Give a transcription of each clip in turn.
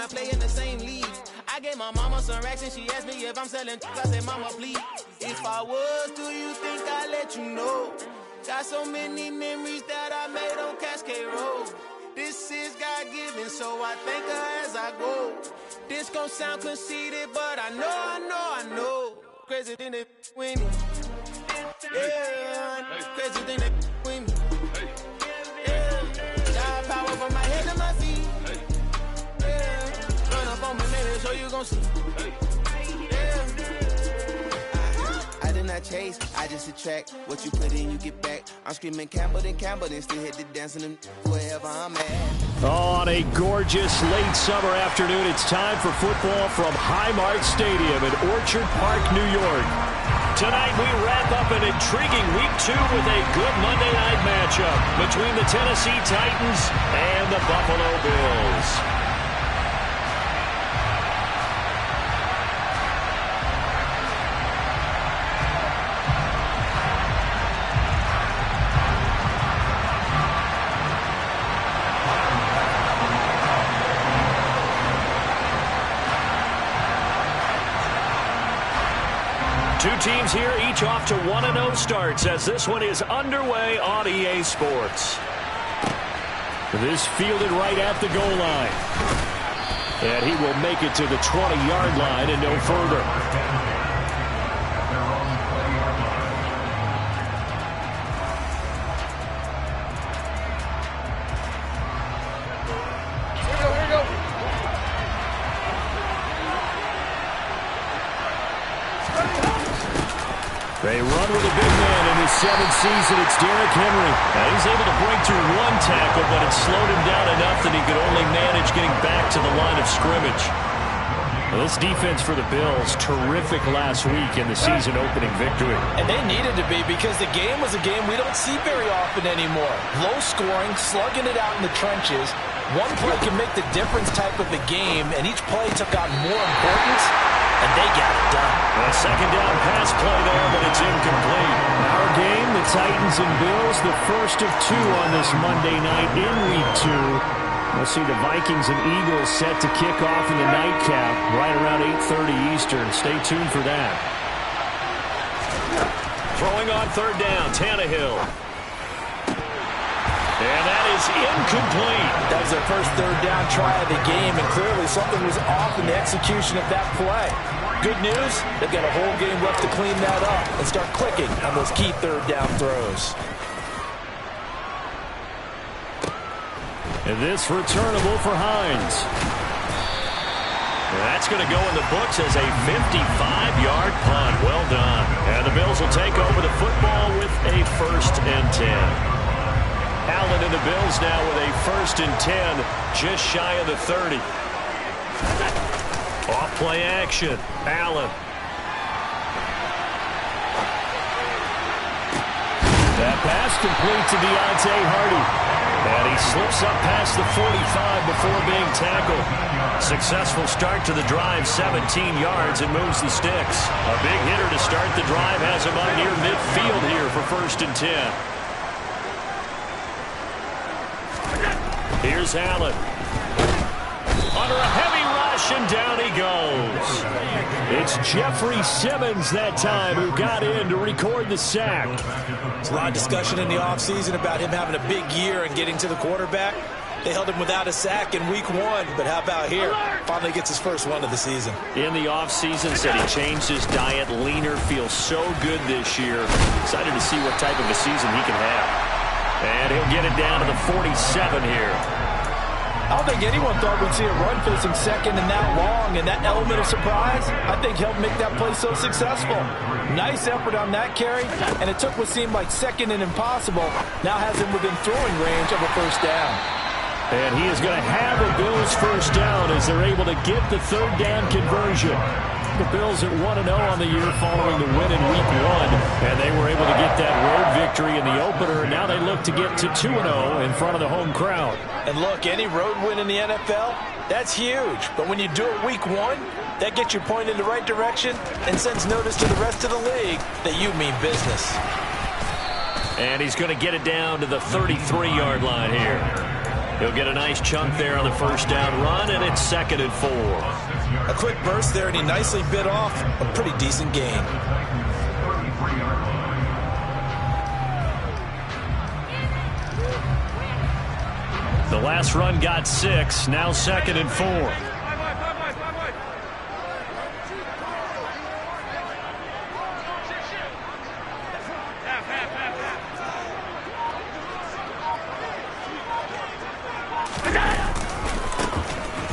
I play in the same league. I gave my mama some racks and she asked me if I'm selling. I said, mama, please. If I was, do you think I'd let you know? Got so many memories that I made on Cascade Road. This is God-given, so I thank her as I go. This gon' sound conceited, but I know. Crazy than they with me. Yeah, crazy than they with me. Yeah, got power from my head to my feet. Yeah, run up on me, maybe, so you gon' see. Yeah. I did not chase, I just attract. What you put in, you get back. I'm screaming Campbell, then still hit the dancing and wherever I'm at. On a gorgeous late summer afternoon, it's time for football from Highmark Stadium in Orchard Park, New York. Tonight we wrap up an intriguing Week 2 with a good Monday night matchup between the Tennessee Titans and the Buffalo Bills. Two teams here, each off to 1-0 starts as this one is underway on EA Sports. This fielded right at the goal line. And he will make it to the 20-yard line and no further. They run with a big man in his 7th season. It's Derrick Henry. Now, he's able to break through one tackle, but it slowed him down enough that he could only manage getting back to the line of scrimmage. Well, this defense for the Bills, terrific last week in the season-opening victory. And they needed to be because the game was a game we don't see very often anymore. Low scoring, slugging it out in the trenches. One play can make the difference type of a game, and each play took on more importance, and they got it done. A second down pass play there, but it's incomplete. Our game, the Titans and Bills, the first of 2 on this Monday night in Week 2. We'll see the Vikings and Eagles set to kick off in the nightcap right around 8:30 Eastern. Stay tuned for that. Throwing on third down, Tannehill. And that is incomplete. That was their first third down try of the game, and clearly something was off in the execution of that play. Good news, they've got a whole game left to clean that up and start clicking on those key third down throws. And this returnable for Hines. That's going to go in the books as a 55-yard punt. Well done. And the Bills will take over the football with a 1st and 10. Allen and the Bills now with a 1st and 10, just shy of the 30. Off play action. Allen. That pass complete to Deontay Hardy. And he slips up past the 45 before being tackled. Successful start to the drive, 17 yards, and moves the sticks. A big hitter to start the drive has him on near midfield here for 1st and 10. Here's Allen. Under a heavy rush, and down he goes. It's Jeffrey Simmons that time who got in to record the sack. There's a lot of discussion in the offseason about him having a big year and getting to the quarterback. They held him without a sack in Week 1, but how about here? Finally gets his first one of the season. In the offseason, said he changed his diet, leaner, feels so good this year. Excited to see what type of a season he can have. And he'll get it down to the 47 here. I don't think anyone thought we'd see a run facing second and that long, and that element of surprise, I think, helped make that play so successful. Nice effort on that carry, and it took what seemed like second and impossible, now has him within throwing range of a 1st down. And he is going to have a Bills 1st down as they're able to get the 3rd down conversion. The Bills at 1-0 on the year following the win in Week 1, and they were able to get that road victory in the opener, and now they look to get to 2-0 in front of the home crowd. And look, any road win in the NFL, that's huge. But when you do it Week 1, that gets you pointed in the right direction and sends notice to the rest of the league that you mean business. And he's going to get it down to the 33-yard line here. He'll get a nice chunk there on the first down run, and it's 2nd and 4. A quick burst there, and he nicely bit off a pretty decent gain. The last run got 6, now 2nd and 4.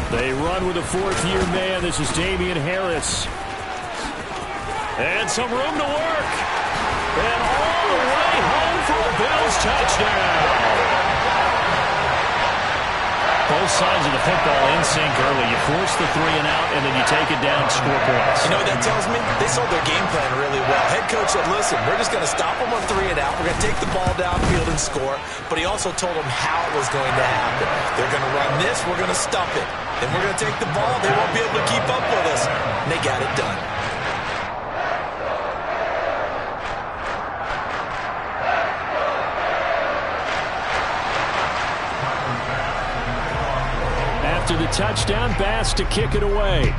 They run with a 4th-year man. This is Damian Harris. And some room to work. And all the way home for a Bills touchdown. Both sides of the football in sync early. You force the 3 and out, and then you take it down, score points. You know what that tells me? They sold their game plan really well. Head coach said, listen, we're just going to stop them on 3 and out. We're going to take the ball downfield and score. But he also told them how it was going to happen. They're going to run this. We're going to stop it. Then we're going to take the ball. They won't be able to keep up with us. And they got it done. After the touchdown, Bass to kick it away.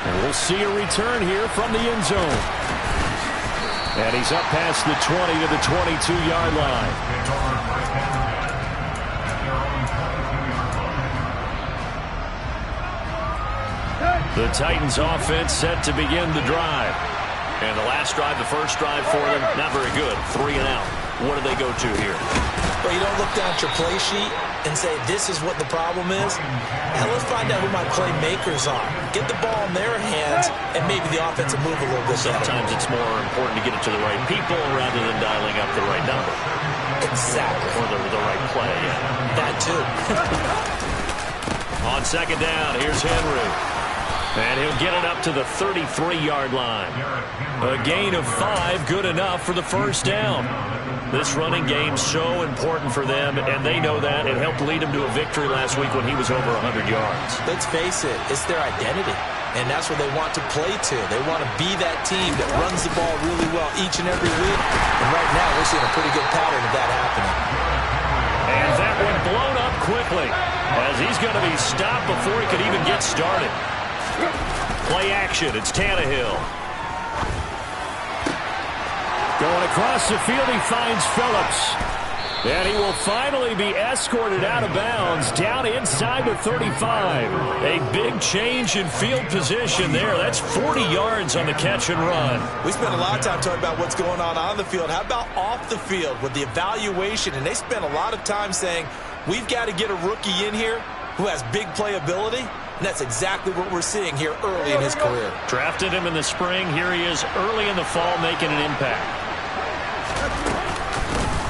And we'll see a return here from the end zone. And he's up past the 20 to the 22-yard line. The Titans offense set to begin the drive. And the last drive, the first drive for them, not very good. 3 and out. What do they go to here? Well, you don't look down at your play sheet and say, this is what the problem is. Now let's find out who my playmakers are. Get the ball in their hands, and maybe the offense will move a little bit better. Sometimes it's more important to get it to the right people rather than dialing up the right number. Exactly. Or the right play, yeah. That too. On 2nd down, here's Henry. And he'll get it up to the 33-yard line. A gain of 5, good enough for the first down. This running game's so important for them, and they know that. It helped lead them to a victory last week when he was over 100 yards. Let's face it, it's their identity, and that's what they want to play to. They want to be that team that runs the ball really well each and every week, and right now we're seeing a pretty good pattern of that happening. And that one blown up quickly, as he's going to be stopped before he could even get started. Play action, it's Tannehill. Going across the field, he finds Phillips. And he will finally be escorted out of bounds down inside the 35. A big change in field position there. That's 40 yards on the catch and run. We spent a lot of time talking about what's going on the field. How about off the field with the evaluation? And they spent a lot of time saying, we've got to get a rookie in here who has big playability. And that's exactly what we're seeing here early in his career. Drafted him in the spring. Here he is early in the fall making an impact.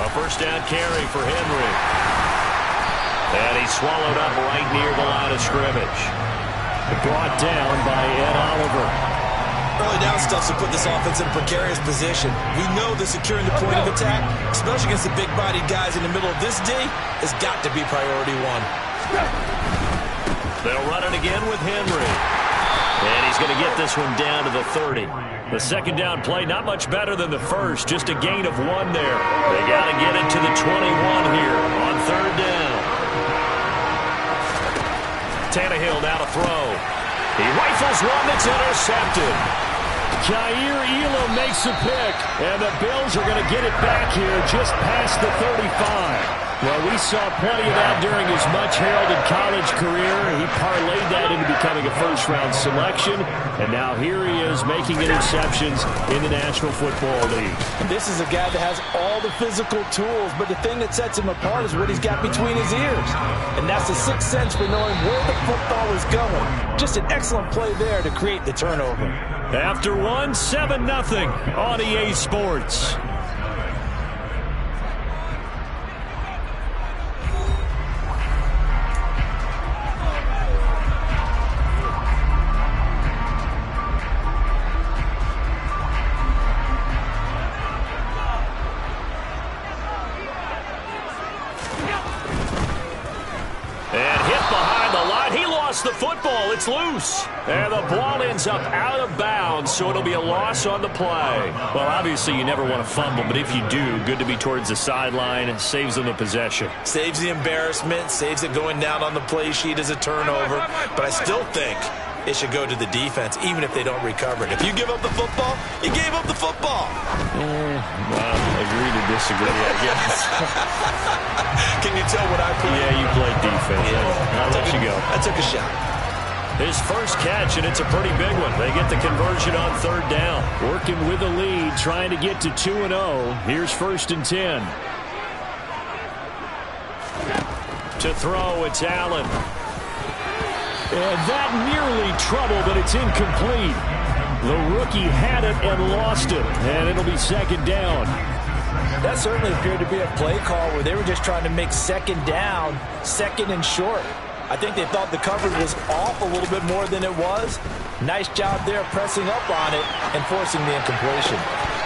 A first down carry for Henry. And he's swallowed up right near the line of scrimmage. Brought down by Ed Oliver. Early down stuff to put this offense in a precarious position. We know that securing the point of attack, especially against the big-bodied guys in the middle of this D, has got to be priority 1. They'll run it again with Henry. And he's going to get this one down to the 30. The second down play, not much better than the first. Just a gain of 1 there. They got to get it to the 21 here on 3rd down. Tannehill now to throw. He rifles one that's intercepted. Jair Elam makes a pick. And the Bills are going to get it back here just past the 35. Well, we saw plenty of that during his much-heralded college career. He parlayed that into becoming a first-round selection, and now here he is making interceptions in the National Football League. This is a guy that has all the physical tools, but the thing that sets him apart is what he's got between his ears. And that's the sixth sense for knowing where the football is going. Just an excellent play there to create the turnover. After 7-0 on EA Sports. gets the football. It's loose. And the ball ends up out of bounds, so it'll be a loss on the play. Well, obviously you never want to fumble, but if you do, good to be towards the sideline. It saves them the possession. Saves the embarrassment, saves it going down on the play sheet as a turnover. But I still think it should go to the defense, even if they don't recover it. If you give up the football, you gave up the football. Well, agree to disagree, I guess. Can you tell what I played? Yeah, you played defense. Yeah. I'll let you go. I took a shot. His first catch, and it's a pretty big one. They get the conversion on third down. Working with the lead, trying to get to 2-0. Here's 1st and 10. To throw, it's Allen. And that nearly trouble, but it's incomplete. The rookie had it and lost it, and it'll be 2nd down. That certainly appeared to be a play call where they were just trying to make 2nd down, 2nd and short. I think they thought the coverage was off a little bit more than it was. Nice job there pressing up on it and forcing the incompletion.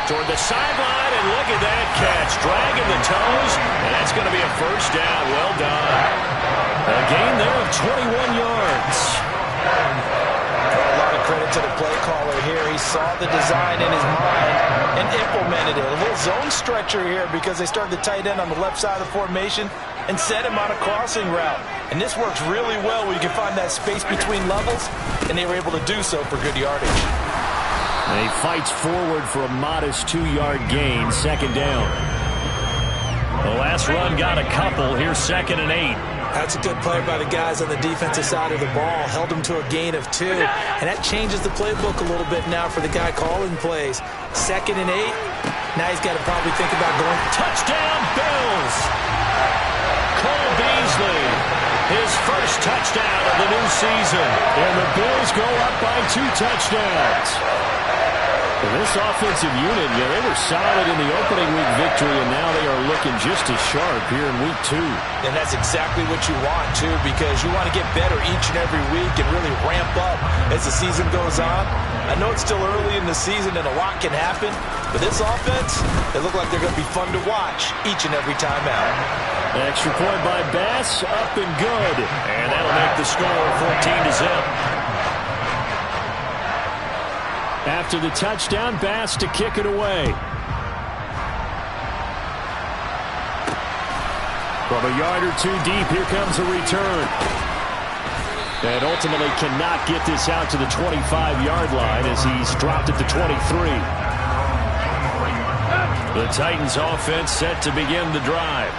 Toward the sideline, and look at that catch. Dragging the toes, and that's going to be a 1st down. Well done. A gain there of 21 yards. A lot of credit to the play caller here. He saw the design in his mind and implemented it. A little zone stretcher here because they started the tight end on the left side of the formation and set him on a crossing route. And this works really well where you can find that space between levels, and they were able to do so for good yardage. And he fights forward for a modest 2-yard gain, 2nd down. The last run got a couple. Here's 2nd and 8. That's a good play by the guys on the defensive side of the ball. Held them to a gain of 2. And that changes the playbook a little bit now for the guy calling plays. 2nd and 8. Now he's got to probably think about going. Touchdown, Bills! Cole Beasley, his first touchdown of the new season. And the Bills go up by 2 touchdowns. This offensive unit, they were solid in the opening week victory, and now they are looking just as sharp here in week 2. And that's exactly what you want, too, because you want to get better each and every week and really ramp up as the season goes on. I know it's still early in the season and a lot can happen, but this offense, they look like they're going to be fun to watch each and every time out. Extra point by Bass, up and good. And that'll make the score 14-0. After the touchdown, Bass to kick it away. From a yard or 2 deep, here comes a return. And ultimately cannot get this out to the 25-yard line as he's dropped at the 23. The Titans offense set to begin the drive.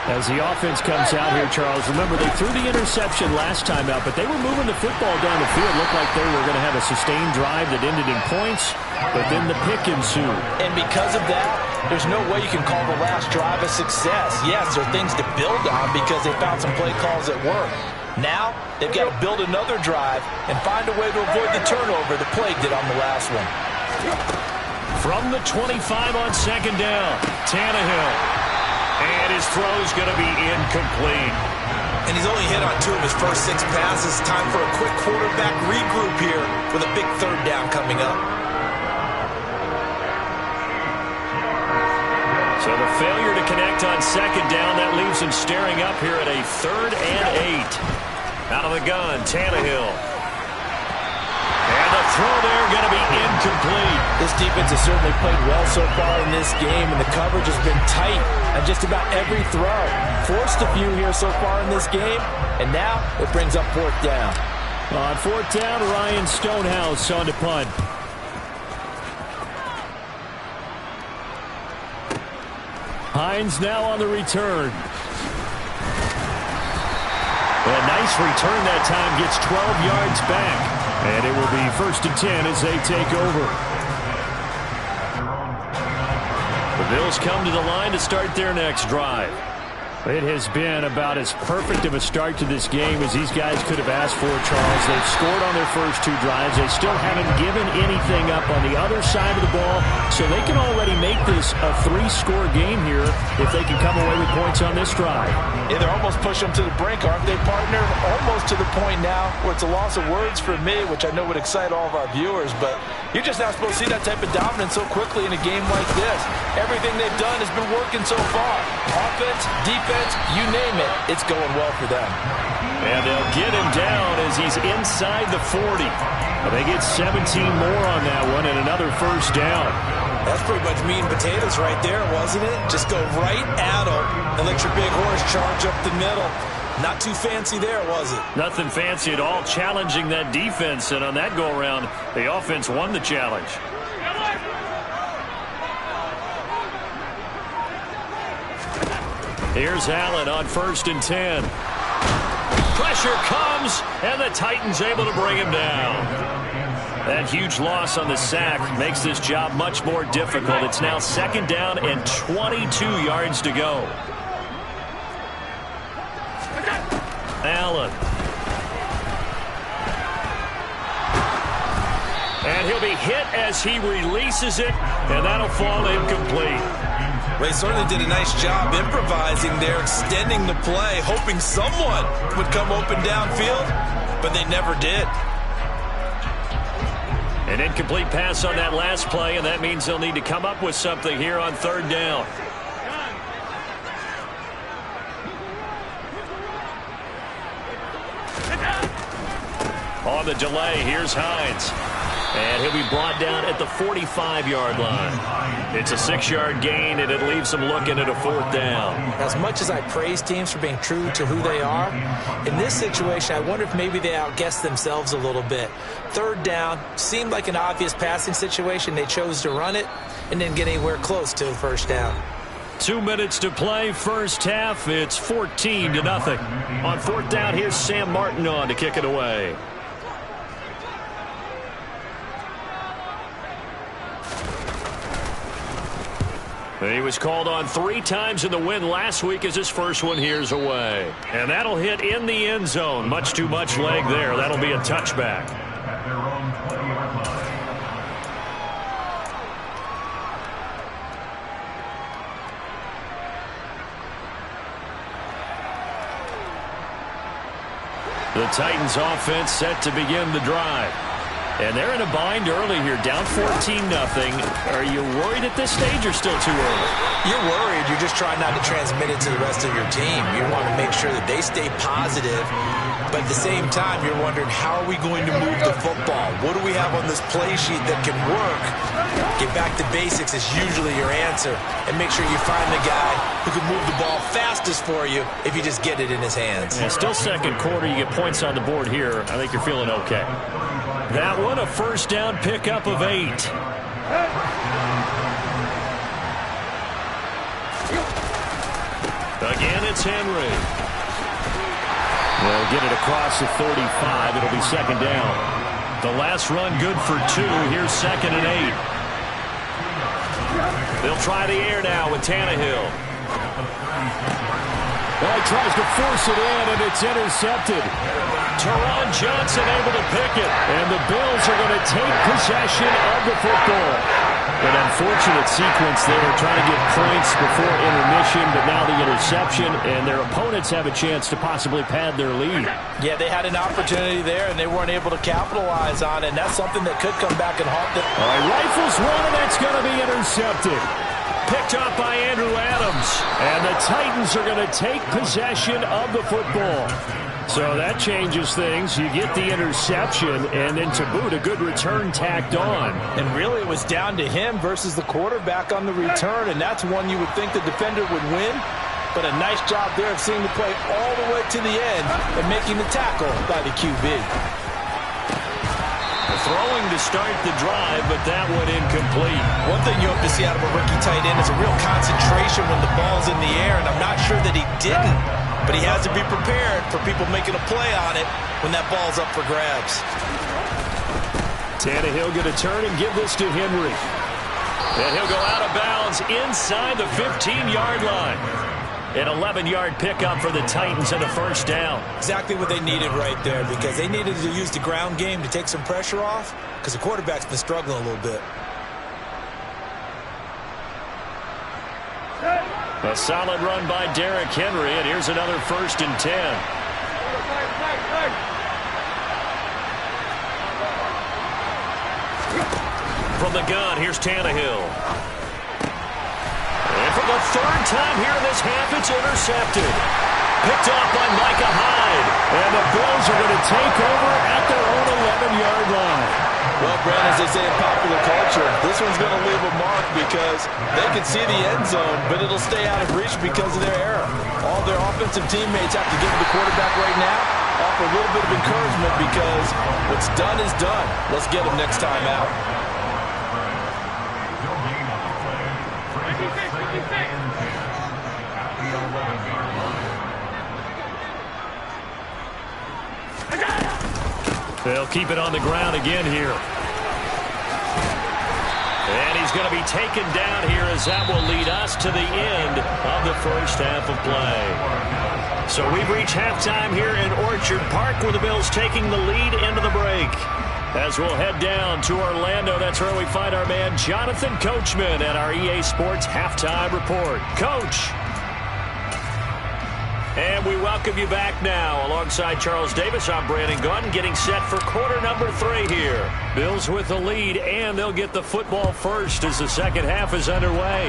As the offense comes out here, Charles, remember they threw the interception last time out, but they were moving the football down the field. Looked like they were going to have a sustained drive that ended in points, but then the pick ensued. And because of that, there's no way you can call the last drive a success. Yes, there are things to build on because they found some play calls that work. Now, they've got to build another drive and find a way to avoid the turnover that plagued it on the last one. From the 25 on 2nd down, Tannehill. And his throw's going to be incomplete. And he's only hit on 2 of his first 6 passes. Time for a quick quarterback regroup here with a big 3rd down coming up. So the failure to connect on 2nd down, that leaves him staring up here at a 3rd and 8. Out of the gun, Tannehill. And the throw there going to be incomplete. This defense has certainly played well so far in this game, and the coverage has been tight on just about every throw. Forced a few here so far in this game, and now it brings up 4th down. On 4th down, Ryan Stonehouse on to punt. Hines now on the return. A nice return that time, gets 12 yards back. And it will be 1st and 10 as they take over. The Bills come to the line to start their next drive. It has been about as perfect of a start to this game as these guys could have asked for, Charles. They've scored on their first 2 drives. They still haven't given anything up on the other side of the ball, so they can already make this a 3-score game here if they can come away with points on this drive. Yeah, they're almost pushing them to the brink, aren't they, partner? Almost to the point now where it's a loss of words for me, which I know would excite all of our viewers, but you're just not supposed to see that type of dominance so quickly in a game like this. Everything they've done has been working so far. Offense, defense, you name it, it's going well for them. And they'll get him down as he's inside the 40. They get 17 more on that one and another first down. That's pretty much meat and potatoes right there, wasn't it? Just go right at them and let your big horse charge up the middle. Not too fancy there, was it? Nothing fancy at all, challenging that defense. And on that go-around, the offense won the challenge. Here's Allen on 1st and 10. Pressure comes, and the Titans able to bring him down. That huge loss on the sack makes this job much more difficult. It's now 2nd down and 22 yards to go. Allen. And he'll be hit as he releases it, and that'll fall incomplete. Well, he certainly did a nice job improvising there, extending the play, hoping someone would come open downfield, but they never did. An incomplete pass on that last play, and that means they'll need to come up with something here on 3rd down. On the delay, here's Hines. And he'll be brought down at the 45-yard line. It's a 6-yard gain, and it leaves them looking at a 4th down. As much as I praise teams for being true to who they are, in this situation, I wonder if maybe they outguessed themselves a little bit. 3rd down seemed like an obvious passing situation. They chose to run it and didn't get anywhere close to the 1st down. 2 minutes to play, first half. It's 14-0. On 4th down, here's Sam Martin on to kick it away. He was called on 3 times in the win last week as his first one here's away. And that'll hit in the end zone. Much too much leg there. That'll be a touchback. The Titans offense set to begin the drive. And they're in a bind early here, down 14-0. Are you worried at this stage or still too early? You're worried. You're just trying not to transmit it to the rest of your team. You want to make sure that they stay positive. But at the same time, you're wondering, how are we going to move the football? What do we have on this play sheet that can work? Get back to basics is usually your answer. And make sure you find the guy who can move the ball fastest for you if you just get it in his hands. Yeah, still 2nd quarter. You get points on the board here. I think you're feeling okay. That one, a first down pickup of 8. Again, it's Henry. They'll get it across the 35. It'll be 2nd down. The last run good for 2. Here's 2nd and 8. They'll try the air now with Tannehill. Well, he tries to force it in, and it's intercepted. Teron Johnson able to pick it, and the Bills are going to take possession of the football. An unfortunate sequence there, trying to get points before intermission, but now the interception, and their opponents have a chance to possibly pad their lead. Yeah, they had an opportunity there, and they weren't able to capitalize on it, and that's something that could come back and haunt them. All right, rifles one, and that's going to be intercepted. Picked up by Andrew Adams, and the Titans are going to take possession of the football. So that changes things. You get the interception, and then to boot, a good return tacked on. And really, it was down to him versus the quarterback on the return, and that's one you would think the defender would win. But a nice job there of seeing the play all the way to the end and making the tackle by the QB. Throwing to start the drive, but that one incomplete. One thing you hope to see out of a rookie tight end is a real concentration when the ball's in the air, and I'm not sure that he didn't. But he has to be prepared for people making a play on it when that ball's up for grabs. Tannehill going to turn and give this to Henry. And he'll go out of bounds inside the 15-yard line. An 11-yard pickup for the Titans and a first down. Exactly what they needed right there, because they needed to use the ground game to take some pressure off, because the quarterback's been struggling a little bit. A solid run by Derrick Henry, and here's another 1st and 10. From the gun, here's Tannehill. And for the 3rd time here in this half, it's intercepted. Picked off by Micah Hyde. And the Bills are going to take over at their own 11-yard line. Well, Brad, as they say in popular culture, this one's going to leave a mark because they can see the end zone, but it'll stay out of reach because of their error. All their offensive teammates have to give the quarterback right now, offer a little bit of encouragement because what's done is done. Let's get them next time out. They'll keep it on the ground again here. And he's going to be taken down here as that will lead us to the end of the 1st half of play. So we've reached halftime here in Orchard Park with the Bills taking the lead into the break. As we'll head down to Orlando, that's where we find our man Jonathan Coachman at our EA Sports Halftime Report. Coach. And we welcome you back now. Alongside Charles Davis, I'm Brandon Gunn, getting set for quarter number 3 here. Bills with the lead, and they'll get the football first as the 2nd half is underway.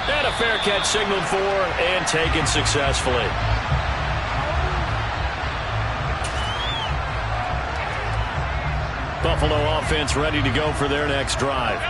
And a fair catch signaled for and taken successfully. Buffalo offense ready to go for their next drive.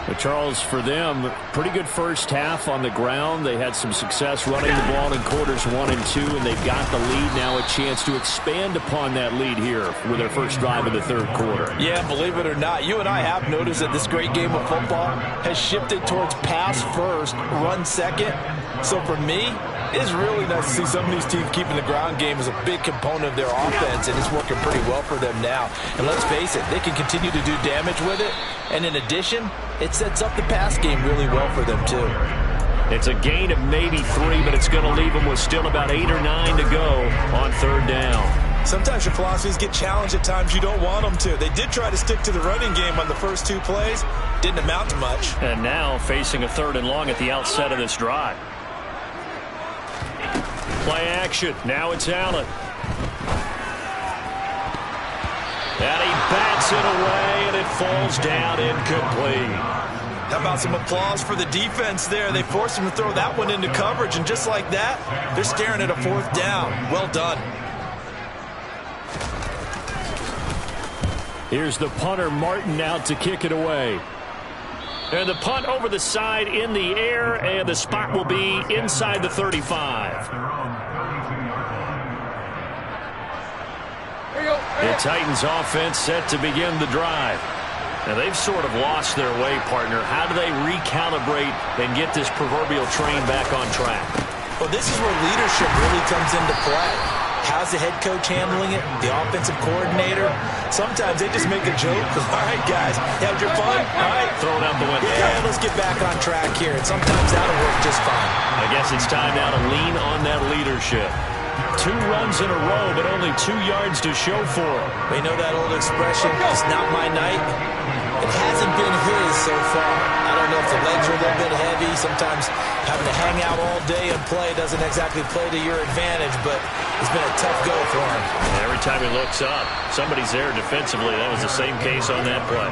But Charles, for them, pretty good first half on the ground. They had some success running the ball in quarters 1 and 2, and they've got the lead now, a chance to expand upon that lead here with their first drive in the 3rd quarter. Yeah, believe it or not, you and I have noticed that this great game of football has shifted towards pass first, run second. So for me, it's really nice to see some of these teams keeping the ground game as a big component of their offense, and it's working pretty well for them now. And let's face it, they can continue to do damage with it. And in addition, it sets up the pass game really well for them, too. It's a gain of maybe 3, but it's going to leave them with still about 8 or 9 to go on 3rd down. Sometimes your philosophies get challenged at times you don't want them to. They did try to stick to the running game on the first 2 plays. Didn't amount to much. And now facing a 3rd and long at the outset of this drive. Play action. Now it's Allen. And he bats it away, and it falls down incomplete. How about some applause for the defense there? They forced him to throw that one into coverage, and just like that, they're staring at a 4th down. Well done. Here's the punter, Martin, out to kick it away. And the punt over the side in the air, and the spot will be inside the 35. The Titans offense set to begin the drive. Now they've sort of lost their way, partner. How do they recalibrate and get this proverbial train back on track? Well, this is where leadership really comes into play. How's the head coach handling it? The offensive coordinator? Sometimes they just make a joke. All right, guys, you had your fun? All right. Throw it out the window. Yeah, let's get back on track here. And sometimes that'll work just fine. I guess it's time now to lean on that leadership. 2 runs in a row, but only 2 yards to show for it. We know that old expression, it's not my night. It hasn't been his so far. I don't know if the legs are a little bit heavy. Sometimes having to hang out all day and play doesn't exactly play to your advantage, but it's been a tough go for him. Every time he looks up, somebody's there defensively. That was the same case on that play.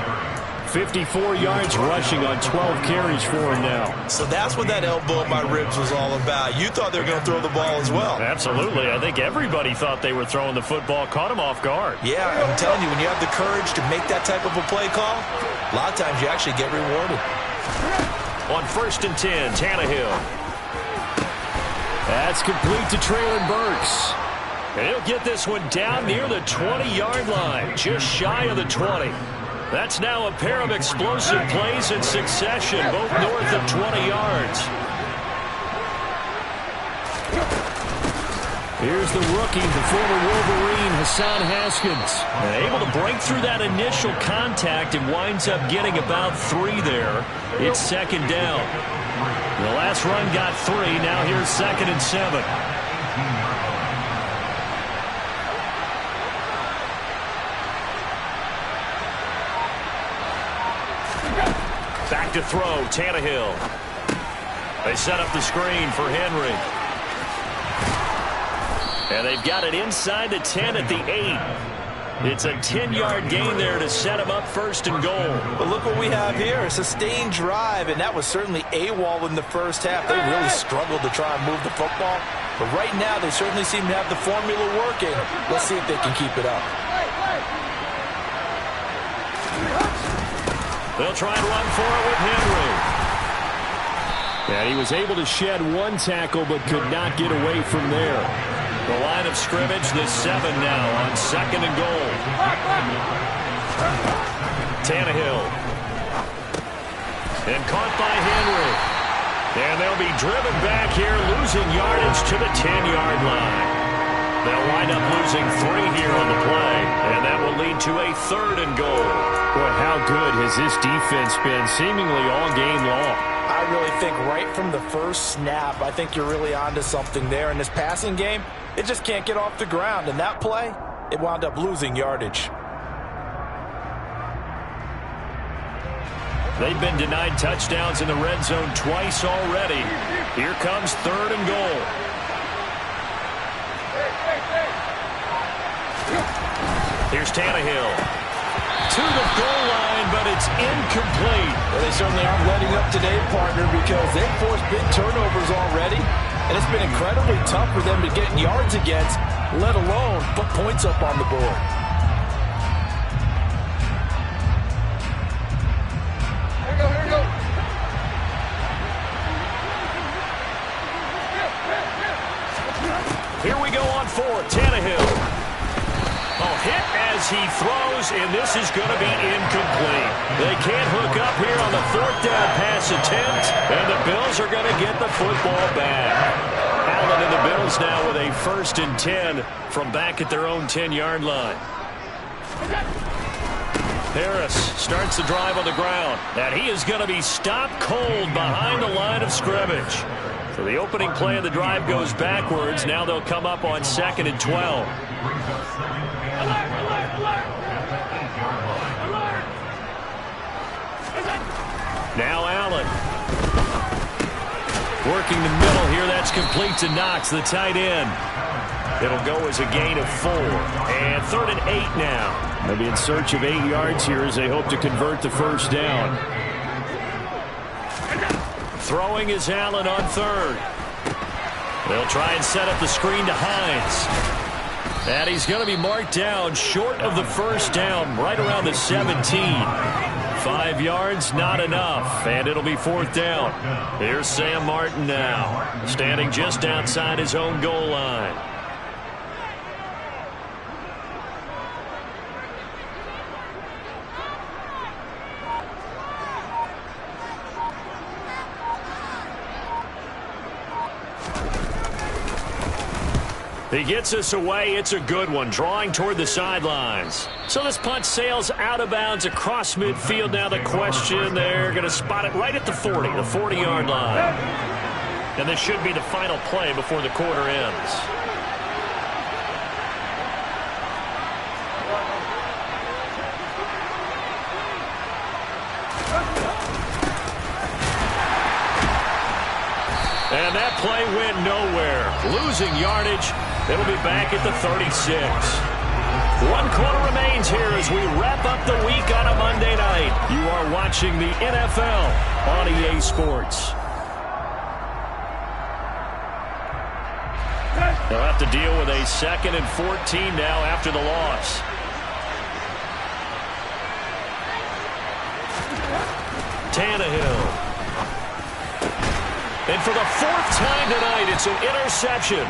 54 yards rushing on 12 carries for him now. So that's what that elbow in my ribs was all about. You thought they were going to throw the ball as well. Absolutely. I think everybody thought they were throwing the football, caught him off guard. Yeah, I'm telling you, when you have the courage to make that type of a play call, a lot of times you actually get rewarded. On 1st and 10, Tannehill. That's complete to Treylon Burks. And he'll get this one down near the 20-yard line, just shy of the 20. That's now a pair of explosive plays in succession, both north of 20 yards. Here's the rookie, the former Wolverine, Hassan Haskins. And able to break through that initial contact and winds up getting about 3 there. It's 2nd down. The last run got 3. Now here's 2nd and 7. Back to throw, Tannehill. They set up the screen for Henry. And they've got it inside the 10 at the 8. It's a 10-yard gain there to set them up first and goal. But look what we have here, a sustained drive, and that was certainly AWOL in the first half. They really struggled to try and move the football. But right now, they certainly seem to have the formula working. Let's see if they can keep it up. They'll try and run for it with Henry. And he was able to shed one tackle but could not get away from there. The line of scrimmage, the 7 now on second and goal. Tannehill. And caught by Henry. And they'll be driven back here, losing yardage to the 10-yard line. They'll wind up losing 3 here on the play, and that will lead to a third and goal. Boy, how good has this defense been seemingly all game long? I really think right from the first snap, I think you're really onto something there. In this passing game, it just can't get off the ground. And that play, it wound up losing yardage. They've been denied touchdowns in the red zone twice already. Here comes third and goal. Here's Tannehill. To the goal line, but it's incomplete. Well, they certainly aren't letting up today, partner, because they've forced big turnovers already. And it's been incredibly tough for them to get yards against, let alone put points up on the board. Here we go. Here we go on fourth. Tannehill. Hit as he throws, and this is going to be incomplete. They can't hook up here on the fourth down pass attempt, and the Bills are going to get the football back. Allen and the Bills now with a 1st and 10 from back at their own 10-yard line. Harris starts the drive on the ground, and he is going to be stopped cold behind the line of scrimmage. So the opening play of the drive goes backwards. Now they'll come up on 2nd and 12. Now Allen. Working the middle here. That's complete to Knox, the tight end. It'll go as a gain of 4. And 3rd and 8 now. They'll be in search of 8 yards here as they hope to convert the first down. Throwing is Allen on 3rd. They'll try and set up the screen to Hines. And he's going to be marked down short of the first down, right around the 17. 5 yards, not enough, and it'll be 4th down. Here's Sam Martin now, standing just outside his own goal line. He gets us away. It's a good one, drawing toward the sidelines. So this punt sails out of bounds across midfield. Now the question, they're going to spot it right at the 40, the 40-yard line. And this should be the final play before the quarter ends. And that play went nowhere. Losing yardage. It'll be back at the 36. 1 quarter remains here as we wrap up the week on a Monday night. You are watching the NFL on EA Sports. They'll have to deal with a 2nd and 14 now after the loss. Tannehill. And for the 4th time tonight, it's an interception.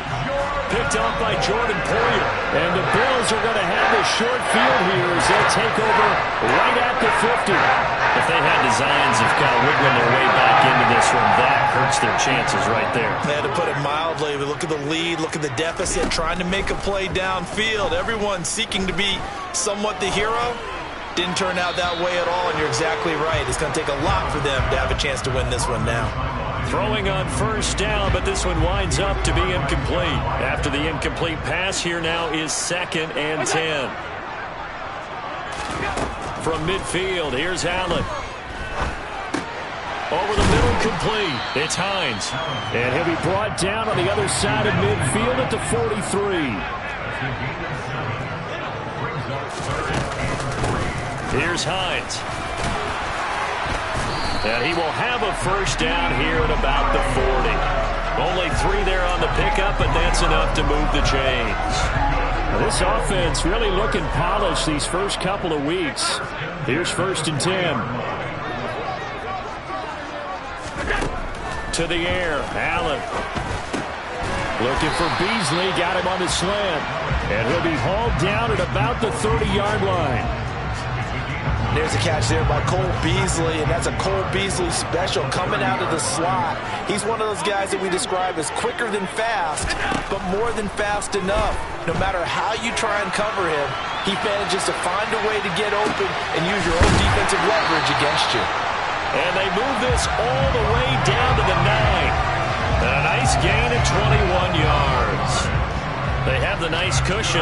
Picked up by Jordan Poyer. And the Bills are going to have this short field here as they'll take over right at the 50. If they had designs of kind of wiggling their way back into this one, that hurts their chances right there. They had to put it mildly. Look at the lead, look at the deficit, trying to make a play downfield. Everyone seeking to be somewhat the hero. Didn't turn out that way at all, and you're exactly right. It's going to take a lot for them to have a chance to win this one now. Throwing on first down, but this one winds up to be incomplete. After the incomplete pass, here now is 2nd and 10. From midfield, here's Allen. Over the middle, complete. It's Hines. And he'll be brought down on the other side of midfield at the 43. Here's Hines. And he will have a first down here at about the 40. Only 3 there on the pickup, but that's enough to move the chains. Now this offense really looking polished these first couple of weeks. Here's 1st and 10. To the air, Allen. Looking for Beasley, got him on the slant. And he'll be hauled down at about the 30-yard line. There's a catch there by Cole Beasley, and that's a Cole Beasley special coming out of the slot. He's one of those guys that we describe as quicker than fast, but more than fast enough. No matter how you try and cover him, he manages to find a way to get open and use your own defensive leverage against you. And they move this all the way down to the 9. And a nice gain of 21 yards. They have the nice cushion.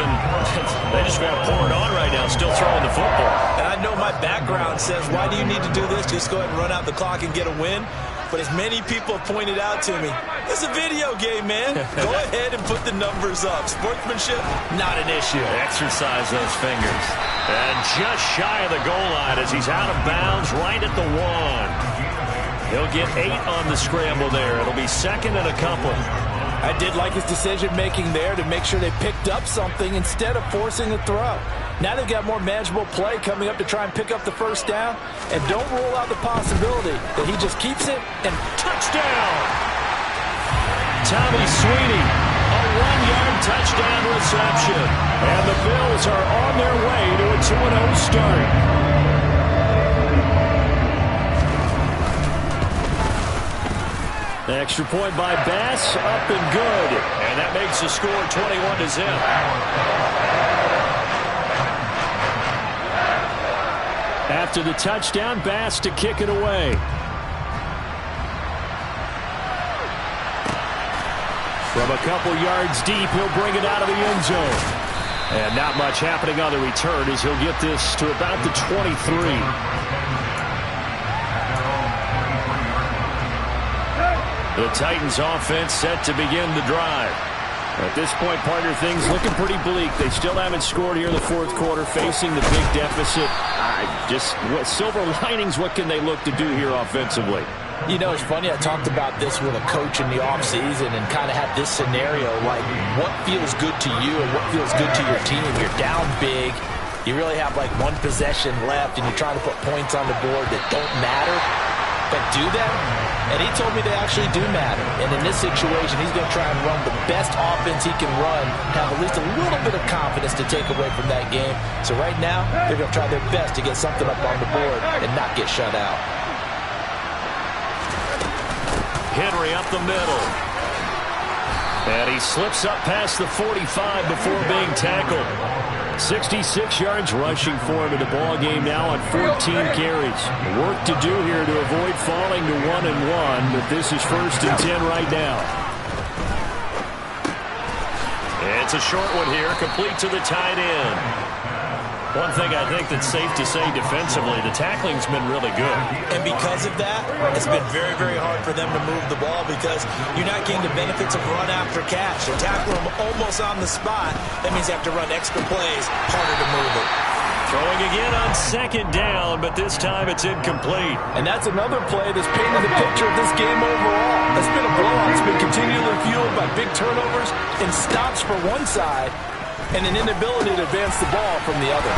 They just want to pour it on right now, still throwing the football. And I know my background says, why do you need to do this? Just go ahead and run out the clock and get a win. But as many people have pointed out to me, it's a video game, man. Go ahead and put the numbers up. Sportsmanship, not an issue. Exercise those fingers. And just shy of the goal line as he's out of bounds right at the 1. He'll get 8 on the scramble there. It'll be 2nd and a couple. I did like his decision-making there to make sure they picked up something instead of forcing the throw. Now they've got more manageable play coming up to try and pick up the first down. And don't rule out the possibility that he just keeps it and touchdown! Tommy Sweeney, a 1-yard touchdown reception. And the Bills are on their way to a 2-0 start. The extra point by Bass, up and good. And that makes the score 21-0. After the touchdown, Bass to kick it away. From a couple yards deep, he'll bring it out of the end zone. And not much happening on the return as he'll get this to about the 23. The Titans offense set to begin the drive. At this point, partner, things looking pretty bleak. They still haven't scored here in the 4th quarter, facing the big deficit. Silver linings, what can they look to do here offensively? You know, it's funny, I talked about this with a coach in the offseason and kind of had this scenario, like what feels good to you and what feels good to your team. You're down big. You really have like 1 possession left, and you're trying to put points on the board that don't matter, but do them. And he told me they actually do matter. And in this situation, he's going to try and run the best offense he can run, have at least a little bit of confidence to take away from that game. So right now, they're going to try their best to get something up on the board and not get shut out. Henry up the middle. And he slips up past the 45 before being tackled. 66 yards rushing for him in the ball game now on 14 carries. Work to do here to avoid falling to 1-1, but this is 1st and 10 right now. It's a short one here, complete to the tight end. One thing I think that's safe to say defensively, the tackling's been really good. And because of that, it's been very, very hard for them to move the ball because you're not getting the benefits of run after catch. They tackle them almost on the spot. That means they have to run extra plays, harder to move it. Throwing again on 2nd down, but this time it's incomplete. And that's another play that's painted the picture of this game overall. It's been a blowout. It's been continually fueled by big turnovers and stops for one side and an inability to advance the ball from the other.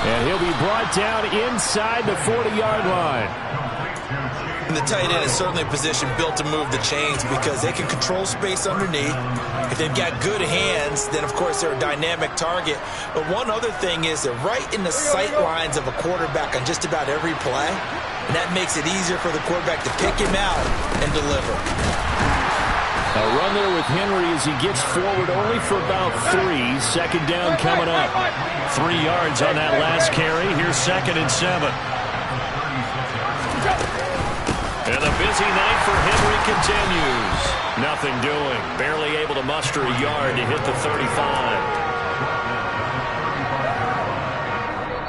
And he'll be brought down inside the 40-yard line. And the tight end is certainly a position built to move the chains because they can control space underneath. If they've got good hands, then, of course, they're a dynamic target. But one other thing is they're right in the sight lines of a quarterback on just about every play. And that makes it easier for the quarterback to pick him out and deliver. A run there with Henry as he gets forward only for about 3. 2nd down coming up. 3 yards on that last carry. Here's 2nd and 7. And the busy night for Henry continues. Nothing doing. Barely able to muster a yard to hit the 35.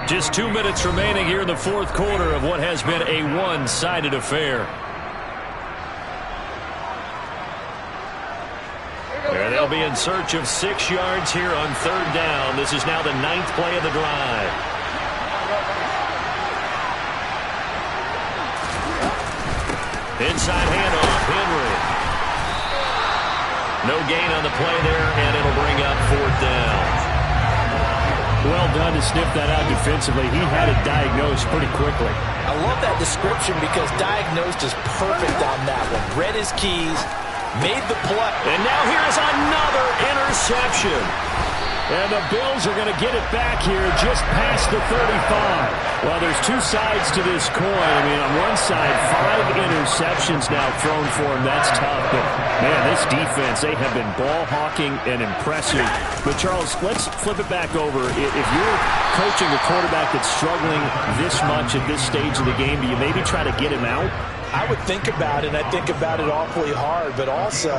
Just 2 minutes remaining here in the fourth quarter of what has been a one-sided affair. There they'll be in search of 6 yards here on third down. This is now the 9th play of the drive. Inside handoff, Henry. No gain on the play there, and it'll bring up fourth down. Well done to sniff that out defensively. He had it diagnosed pretty quickly. I love that description because diagnosed is perfect on that one. Read his keys, made the play. And now here's another interception. And the Bills are going to get it back here just past the 35. Well, there's 2 sides to this coin. I mean, on one side, 5 interceptions now thrown for him. That's tough. But, man, this defense, they have been ball hawking and impressive. But, Charles, let's flip it back over. If you're coaching a quarterback that's struggling this much at this stage of the game, do you maybe try to get him out? I would think about it, and I think about it awfully hard, but also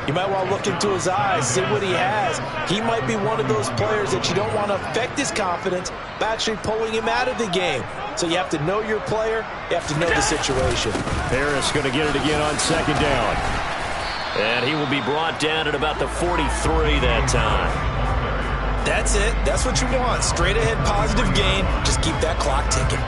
you might want to look into his eyes, see what he has. He might be one of those players that you don't want to affect his confidence by actually pulling him out of the game. So you have to know your player, you have to know the situation. Harris going to get it again on second down. And he will be brought down at about the 43 that time. That's it. That's what you want. Straight ahead positive gain. Just keep that clock ticking.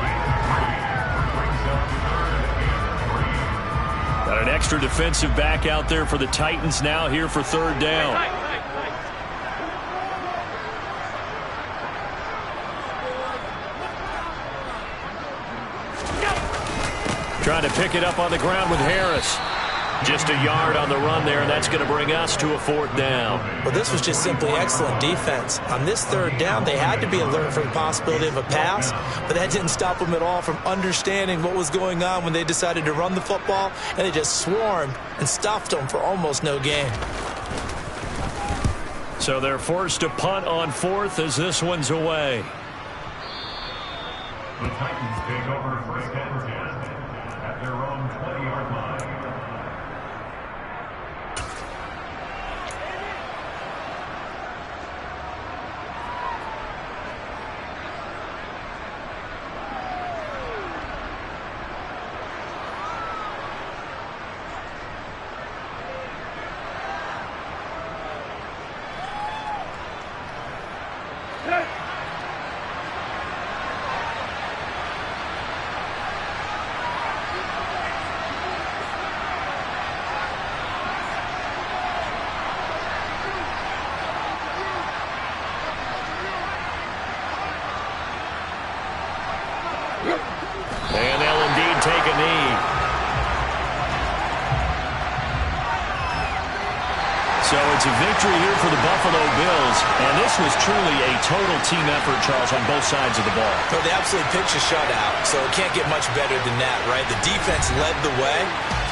Got an extra defensive back out there for the Titans now here for third down. Trying to pick it up on the ground with Harris. Just a yard on the run there, and that's going to bring us to a fourth down. Well, this was just simply excellent defense. On this third down, they had to be alert for the possibility of a pass, but that didn't stop them at all from understanding what was going on when they decided to run the football, and they just swarmed and stuffed them for almost no gain. So they're forced to punt on fourth as this one's away. The Titans take over first and 10 at their own 20-yard line. And they'll indeed take a knee. So it's a victory here for the Buffalo Bills, and this was truly a total team effort, Charles, on both sides of the ball. So they absolutely pitched a shutout, so it can't get much better than that, right? The defense led the way,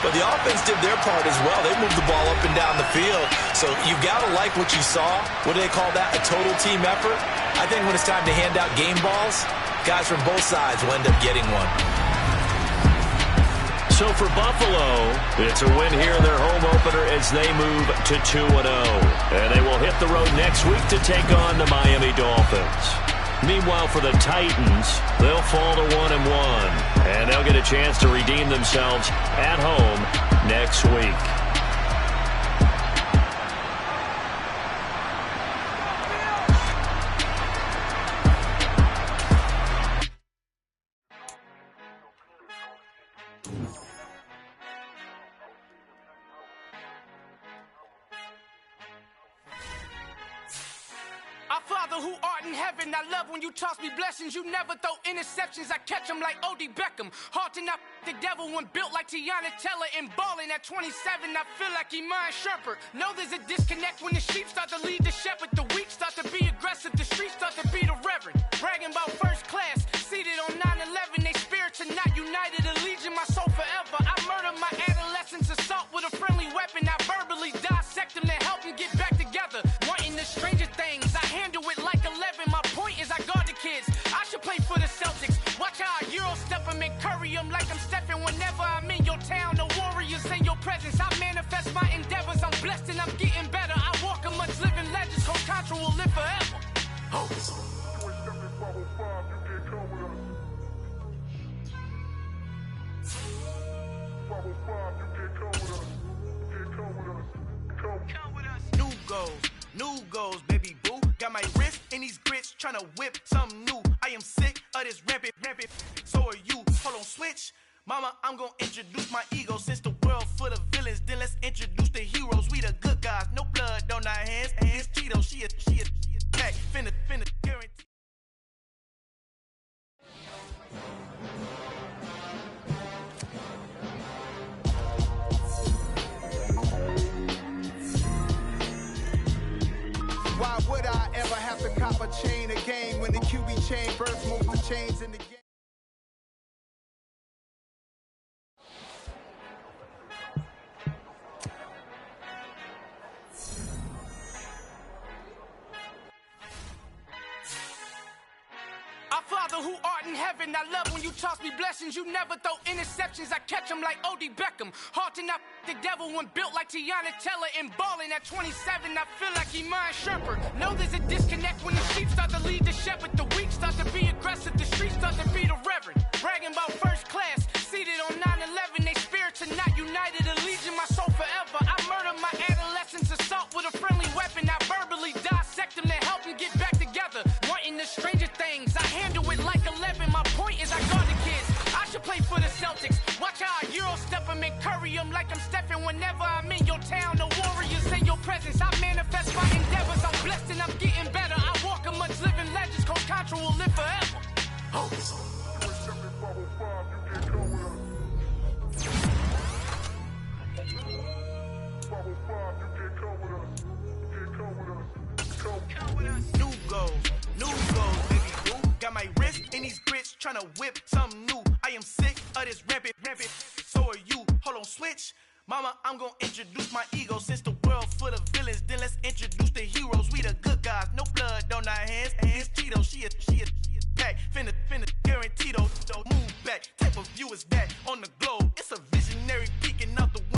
but the offense did their part as well. They moved the ball up and down the field, so you've got to like what you saw. What do they call that? A total team effort? I think when it's time to hand out game balls, guys from both sides will end up getting one. So for Buffalo, it's a win here in their home opener as they move to 2-0. And they will hit the road next week to take on the Miami Dolphins. Meanwhile, for the Titans, they'll fall to 1-1. And they'll get a chance to redeem themselves at home next week. Our Father who art in heaven, I love when you toss me blessings. You never throw interceptions, I catch them like O.D. Beckham. Hard to not the devil when built like Tiana Teller and balling at 27. I feel like Iman Shumpert. Know there's a disconnect when the sheep start to lead the shepherd. The weak start to be aggressive, the streets start to be the reverend. Bragging about first class, seated on 9/11. They spirits are not united, a legion, my soul forever. I murdered my adolescence, assault with a friendly weapon. I verbally dissect them to help them get back together. Wanting the strangest things, I handle it like 11. My point is I guard the kids. I should play for the Celtics. Watch how I Euro step them and curry them like I'm stepping. Whenever I'm in your town, the Warriors in your presence. I manifest my endeavors. I'm blessed and I'm getting better. I walk amongst living legends. Coach Contra will live forever. Oh. New goals, baby boo. Got my wrist in these grits, tryna whip something new. I am sick of this rampant. So are you. Hold on, switch. Mama, I'm gonna introduce my ego. Since the world full of villains, then let's introduce the heroes. We the good guys, no blood on our hands. It's Tito, she a back, finna guarantee. Why would I ever have to cop a chain again when the QB chain first moves the chains in the game? Our Father who art in heaven, I love when you toss me blessings. You never throw interceptions, I catch them like O.D. Beckham. Hard to not the devil when built like Tiana Teller and balling at 27. I feel like Iman Shumpert. Know there's a disconnect when the sheep start to lead the shepherd. The weak start to be aggressive, the streets start to be the reverend. Bragging about first class, seated on 9/11. They spirits are not united, a legion, my soul forever. I murder my adolescence, assault with a friendly weapon. I verbally dissect them to help them get back together. Wanting the stranger things, I handle it like 11. My point is I guard the kids. I should play for the Celtics. Watch how I Euro step them and curry them like I'm stepping. Whenever I'm in your town, the Warriors in your presence. I manifest my endeavors. I'm blessed and I'm getting better. I walk amongst living legends. Coach Contra will live forever. Oh. New goals, baby boo. Got my wrist in these grits, tryna whip something new. I am sick of this rampant. So are you. Hold on, switch. Mama, I'm gonna introduce my ego. Since the world full of villains, then let's introduce the